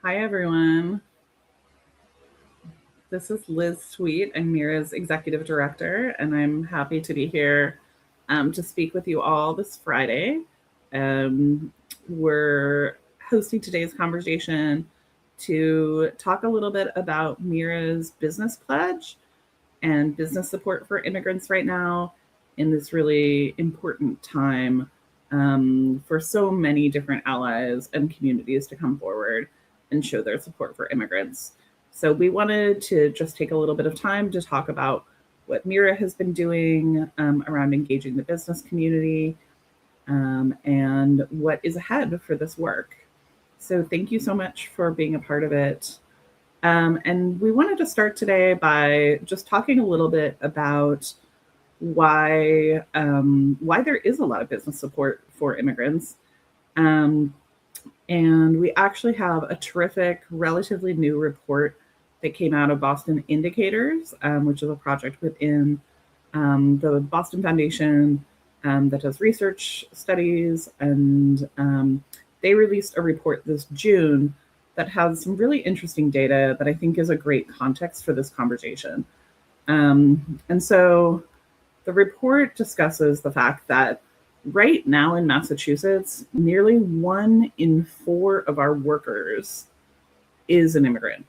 Hi, everyone. This is Liz Sweet. I'm MIRA's executive director, and I'm happy to be here to speak with you all this Friday. We're hosting today's conversation to talk a little bit about MIRA's business pledge and business support for immigrants right now in this really important time for so many different allies and communities to come forward and show their support for immigrants. So we wanted to just take a little bit of time to talk about what MIRA has been doing around engaging the business community and what is ahead for this work. So thank you so much for being a part of it. And we wanted to start today by just talking a little bit about why there is a lot of business support for immigrants. And we actually have a terrific, relatively new report that came out of Boston Indicators, which is a project within the Boston Foundation that does research studies. And they released a report this June that has some really interesting data that I think is a great context for this conversation. And so the report discusses the fact that right now in Massachusetts, nearly 1 in 4 of our workers is an immigrant.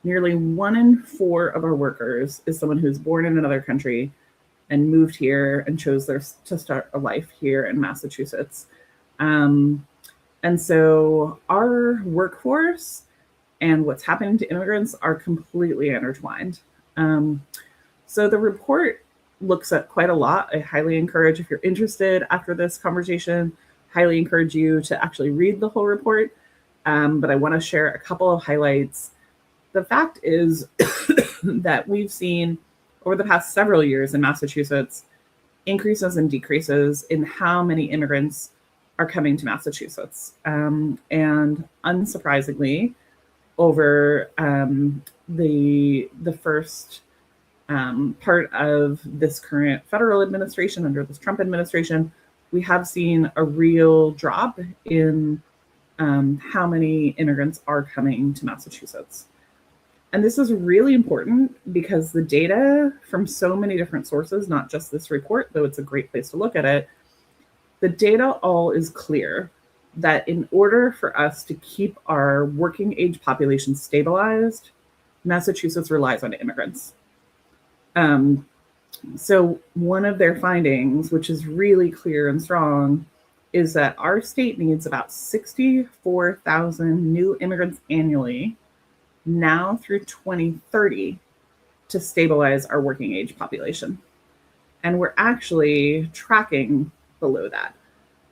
Nearly 1 in 4 of our workers is someone who's born in another country and moved here and chose to start a life here in Massachusetts. And so our workforce and what's happening to immigrants are completely intertwined. So the report looks at quite a lot. I highly encourage, if you're interested after this conversation, highly encourage you to actually read the whole report. But I want to share a couple of highlights. The fact is that we've seen over the past several years in Massachusetts increases and decreases in how many immigrants are coming to Massachusetts. And unsurprisingly, over the first part of this current federal administration, under this Trump administration, we have seen a real drop in how many immigrants are coming to Massachusetts. And this is really important because the data from so many different sources, not just this report, though it's a great place to look at it, the data all is clear that in order for us to keep our working age population stabilized, Massachusetts relies on immigrants. So one of their findings, which is really clear and strong, is that our state needs about 64,000 new immigrants annually now through 2030 to stabilize our working age population. And we're actually tracking below that.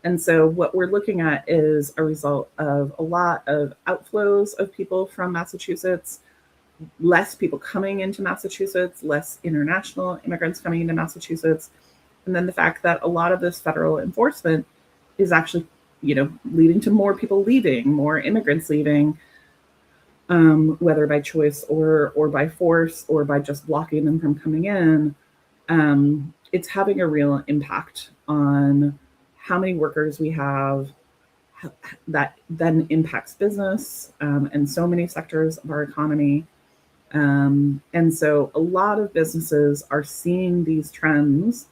And so what we're looking at is a result of a lot of outflows of people from Massachusetts, less people coming into Massachusetts, less international immigrants coming into Massachusetts, and then the fact that a lot of this federal enforcement is actually, leading to more people leaving, more immigrants leaving, whether by choice or by force or by just blocking them from coming in. It's having a real impact on how many workers we have. That then impacts business and so many sectors of our economy. And so a lot of businesses are seeing these trends,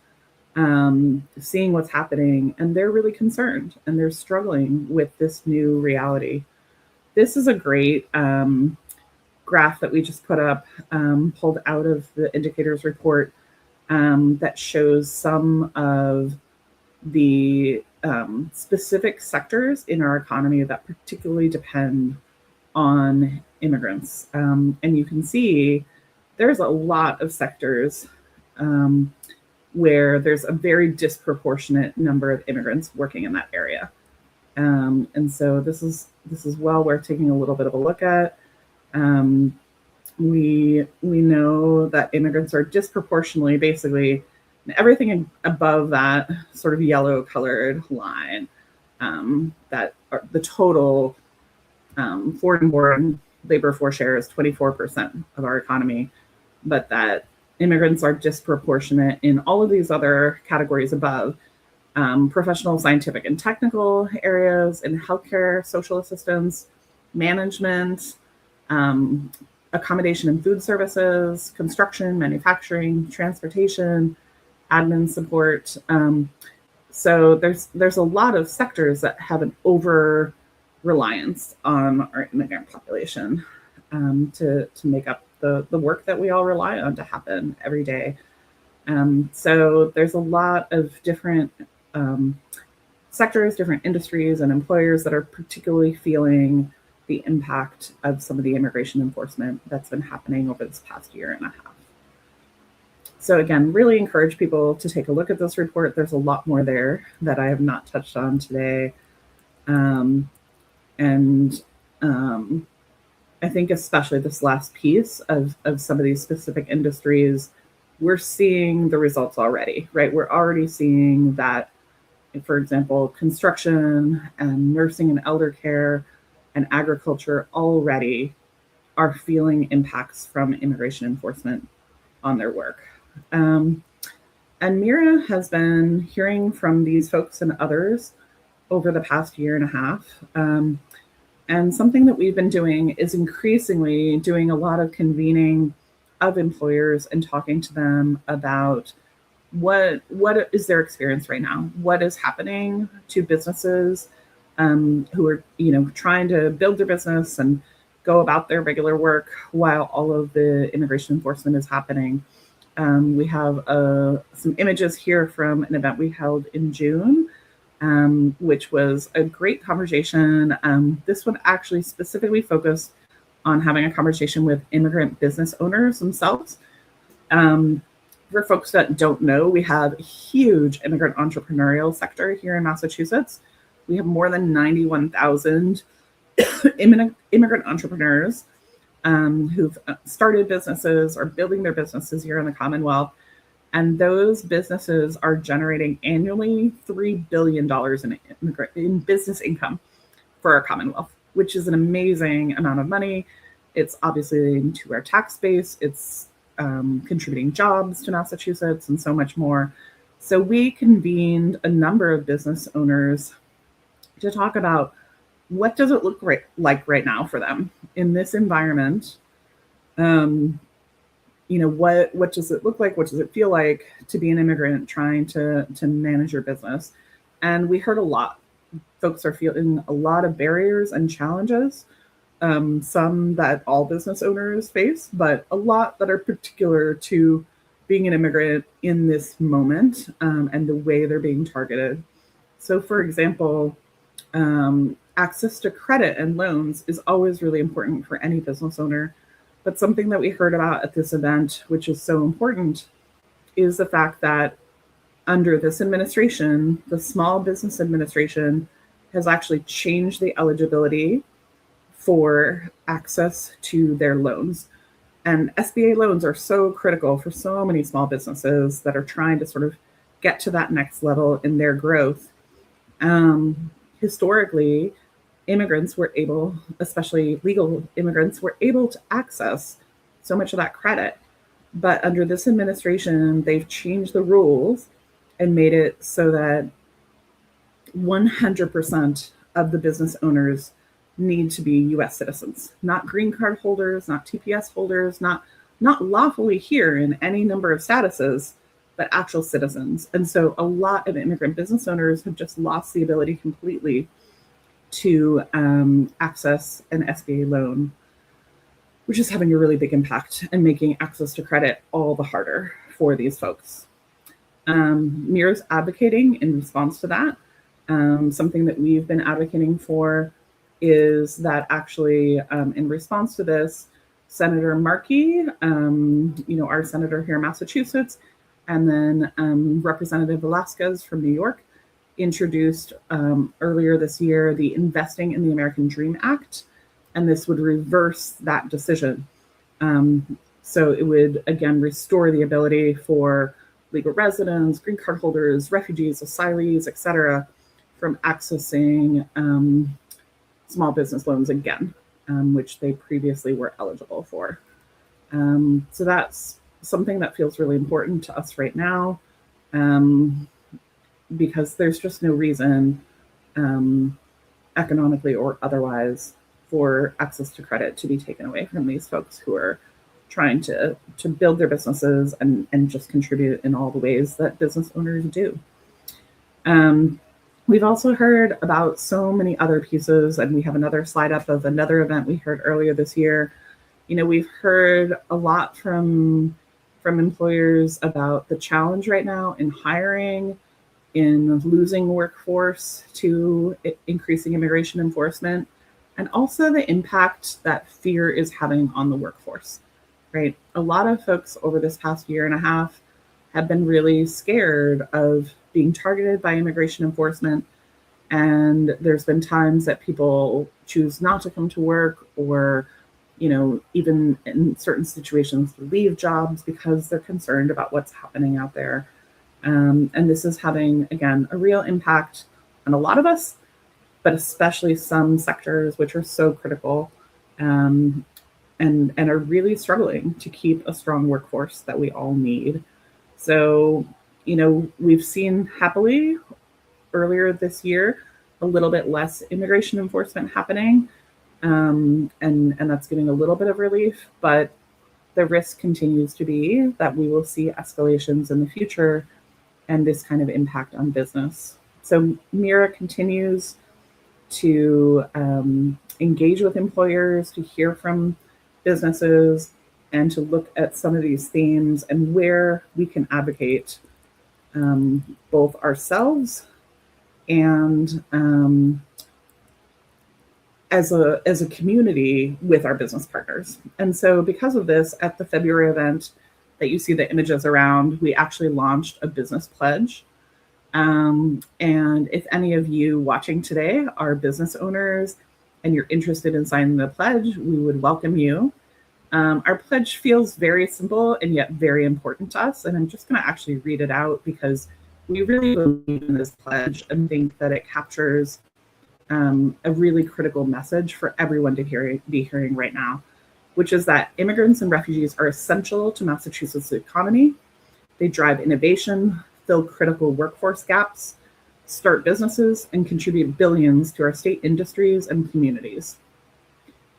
seeing what's happening, and they're really concerned and they're struggling with this new reality. This is a great graph that we just put up, pulled out of the indicators report, that shows some of the specific sectors in our economy that particularly depend on immigrants. And you can see there's a lot of sectors where there's a very disproportionate number of immigrants working in that area. And so this is well worth taking a little bit of a look at. We know that immigrants are disproportionately, basically, everything above that sort of yellow colored line, that are the total foreign-born labor force share is 24% of our economy, but that immigrants are disproportionate in all of these other categories above. Professional, scientific, and technical areas, in healthcare, social assistance, management, accommodation and food services, construction, manufacturing, transportation, admin support. So there's a lot of sectors that have an over reliance on our immigrant population to make up the work that we all rely on to happen every day. So there's a lot of different sectors, different industries and employers that are particularly feeling the impact of some of the immigration enforcement that's been happening over this past year and a half. So again, really encourage people to take a look at this report. There's a lot more there that I have not touched on today. I think especially this last piece of some of these specific industries, we're seeing the results already, right? We're already seeing that, for example, construction and nursing and elder care and agriculture already are feeling impacts from immigration enforcement on their work. And MIRA has been hearing from these folks and others over the past year and a half. And something that we've been doing is increasingly doing a lot of convening of employers and talking to them about what is their experience right now? What is happening to businesses who are, trying to build their business and go about their regular work while all of the immigration enforcement is happening. We have some images here from an event we held in June, which was a great conversation. This one actually specifically focused on having a conversation with immigrant business owners themselves. For folks that don't know, we have a huge immigrant entrepreneurial sector here in Massachusetts. We have more than 91,000 immigrant entrepreneurs who've started businesses or building their businesses here in the Commonwealth. And those businesses are generating annually $3 billion in business income for our Commonwealth, which is an amazing amount of money. It's obviously into our tax base. It's contributing jobs to Massachusetts and so much more. So we convened a number of business owners to talk about what does it look like right now for them in this environment. What does it look like? What does it feel like to be an immigrant trying to manage your business? And we heard a lot. Folks are feeling a lot of barriers and challenges, some that all business owners face, but a lot that are particular to being an immigrant in this moment and the way they're being targeted. So, for example, access to credit and loans is always really important for any business owner. But something that we heard about at this event, which is so important, is the fact that under this administration, the Small Business Administration has actually changed the eligibility for access to their loans. And SBA loans are so critical for so many small businesses that are trying to sort of get to that next level in their growth. Historically, immigrants were able, especially legal immigrants, were able to access so much of that credit. But under this administration, they've changed the rules and made it so that 100% of the business owners need to be U.S. citizens, not green card holders, not TPS holders, not lawfully here in any number of statuses, but actual citizens. And so a lot of immigrant business owners have just lost the ability completely to access an SBA loan, which is having a really big impact and making access to credit all the harder for these folks. MIRA's advocating in response to that. Something that we've been advocating for is that actually in response to this, Senator Markey, our senator here in Massachusetts, and then Representative Velasquez from New York introduced earlier this year the Investing in the American Dream Act, and this would reverse that decision. So it would, again, restore the ability for legal residents, green card holders, refugees, asylees, et cetera, from accessing small business loans again, which they previously were eligible for. So that's something that feels really important to us right now, because there's just no reason, economically or otherwise, for access to credit to be taken away from these folks who are trying to build their businesses and just contribute in all the ways that business owners do. We've also heard about so many other pieces, and we have another slide up of another event we heard earlier this year. We've heard a lot from employers about the challenge right now in hiring, in losing workforce to increasing immigration enforcement, and also the impact that fear is having on the workforce, right? A lot of folks over this past year and a half have been really scared of being targeted by immigration enforcement. And there's been times that people choose not to come to work, or, even in certain situations, leave jobs because they're concerned about what's happening out there. And this is having, again, a real impact on a lot of us, but especially some sectors which are so critical, and are really struggling to keep a strong workforce that we all need. So, we've seen happily earlier this year a little bit less immigration enforcement happening, and that's giving a little bit of relief, but the risk continues to be that we will see escalations in the future and this kind of impact on business. So MIRA continues to engage with employers, to hear from businesses, and to look at some of these themes and where we can advocate both ourselves and as a community with our business partners. And so because of this, at the February event that you see the images around, we actually launched a business pledge. And if any of you watching today are business owners and you're interested in signing the pledge, we would welcome you. Our pledge feels very simple and yet very important to us. And I'm just going to actually read it out because we really believe in this pledge and think that it captures a really critical message for everyone to be hearing right now, which is that immigrants and refugees are essential to Massachusetts' economy. They drive innovation, fill critical workforce gaps, start businesses, and contribute billions to our state industries and communities.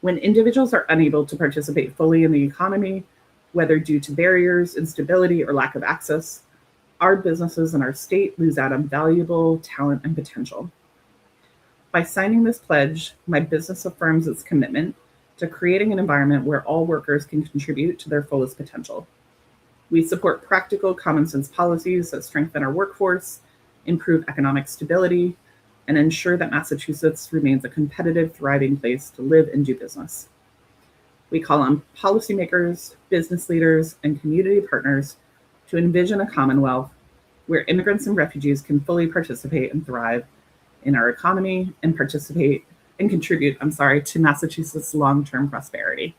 When individuals are unable to participate fully in the economy, whether due to barriers, instability, or lack of access, our businesses and our state lose out on valuable talent and potential. By signing this pledge, my business affirms its commitment to creating an environment where all workers can contribute to their fullest potential. We support practical, common sense policies that strengthen our workforce, improve economic stability, and ensure that Massachusetts remains a competitive, thriving place to live and do business. We call on policymakers, business leaders, and community partners to envision a Commonwealth where immigrants and refugees can fully participate and thrive in our economy and contribute to Massachusetts' long-term prosperity.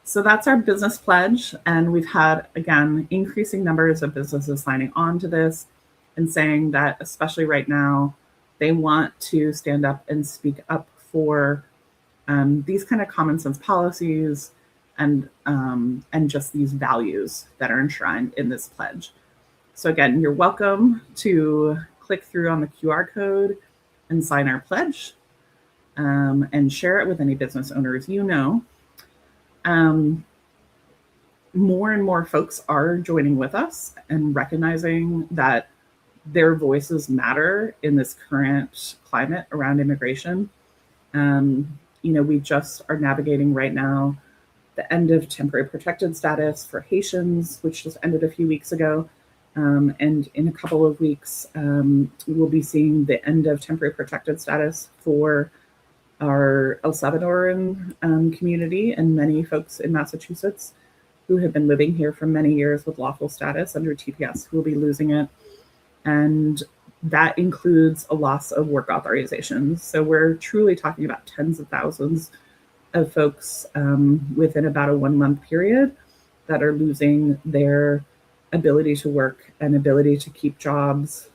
So that's our business pledge. And we've had, again, increasing numbers of businesses signing on to this and saying that, especially right now, they want to stand up and speak up for these kind of common sense policies and just these values that are enshrined in this pledge. So again, you're welcome to click through on the QR code and sign our pledge and share it with any business owners you know. More and more folks are joining with us and recognizing that their voices matter in this current climate around immigration. We just are navigating right now the end of temporary protected status for Haitians, which just ended a few weeks ago. And in a couple of weeks, we will be seeing the end of temporary protected status for our El Salvadoran community and many folks in Massachusetts who have been living here for many years with lawful status under TPS who will be losing it. And that includes a loss of work authorizations. So we're truly talking about tens of thousands of folks within about a 1 month period that are losing their ability to work and ability to keep jobs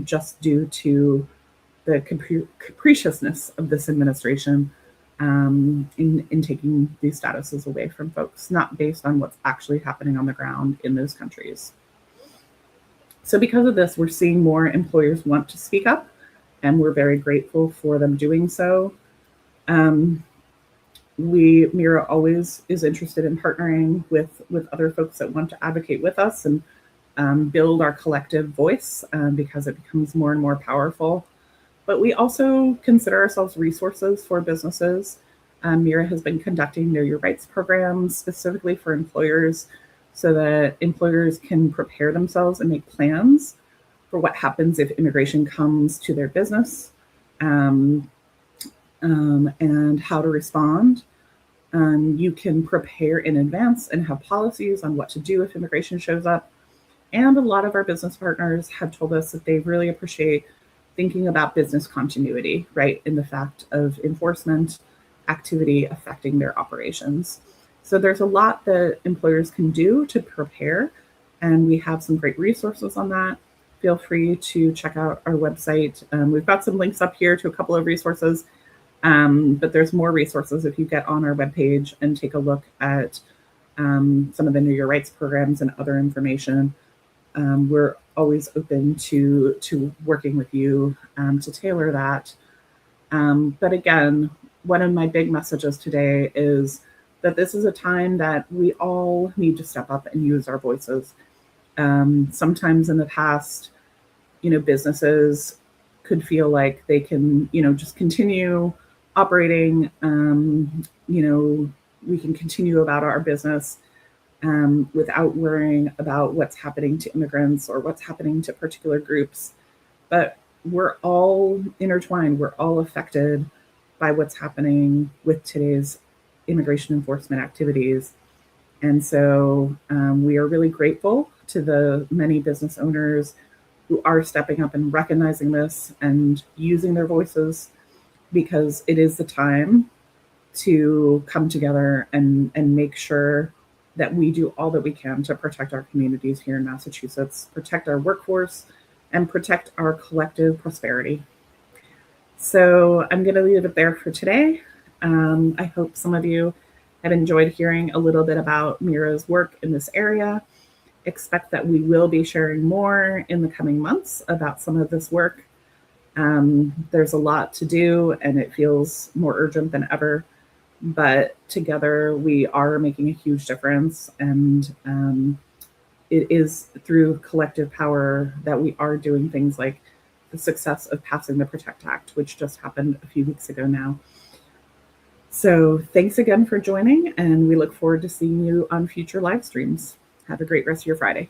just due to the capriciousness of this administration in taking these statuses away from folks, not based on what's actually happening on the ground in those countries. So because of this, we're seeing more employers want to speak up, and we're very grateful for them doing so. MIRA always is interested in partnering with other folks that want to advocate with us and build our collective voice because it becomes more and more powerful. But we also consider ourselves resources for businesses. MIRA has been conducting Know Your Rights programs specifically for employers so that employers can prepare themselves and make plans for what happens if immigration comes to their business, and how to respond. You can prepare in advance and have policies on what to do if immigration shows up. And a lot of our business partners have told us that they really appreciate thinking about business continuity, right, in the fact of enforcement activity affecting their operations. So there's a lot that employers can do to prepare, and we have some great resources on that. Feel free to check out our website. We've got some links up here to a couple of resources, but there's more resources if you get on our webpage and take a look at some of the Know Your Rights programs and other information. We're always open to working with you to tailor that. But again, one of my big messages today is that this is a time that we all need to step up and use our voices. Sometimes in the past, businesses could feel like they can, just continue operating. We can continue about our business without worrying about what's happening to immigrants or what's happening to particular groups. But we're all intertwined. We're all affected by what's happening with today's immigration enforcement activities. And so we are really grateful to the many business owners who are stepping up and recognizing this and using their voices, because it is the time to come together and make sure that we do all that we can to protect our communities here in Massachusetts, protect our workforce, and protect our collective prosperity. So I'm going to leave it there for today. I hope some of you have enjoyed hearing a little bit about MIRA's work in this area. Expect that we will be sharing more in the coming months about some of this work. There's a lot to do, and it feels more urgent than ever. But together we are making a huge difference, and it is through collective power that we are doing things like the success of passing the PROTECT Act, which just happened a few weeks ago now. So thanks again for joining, and we look forward to seeing you on future live streams. Have a great rest of your Friday.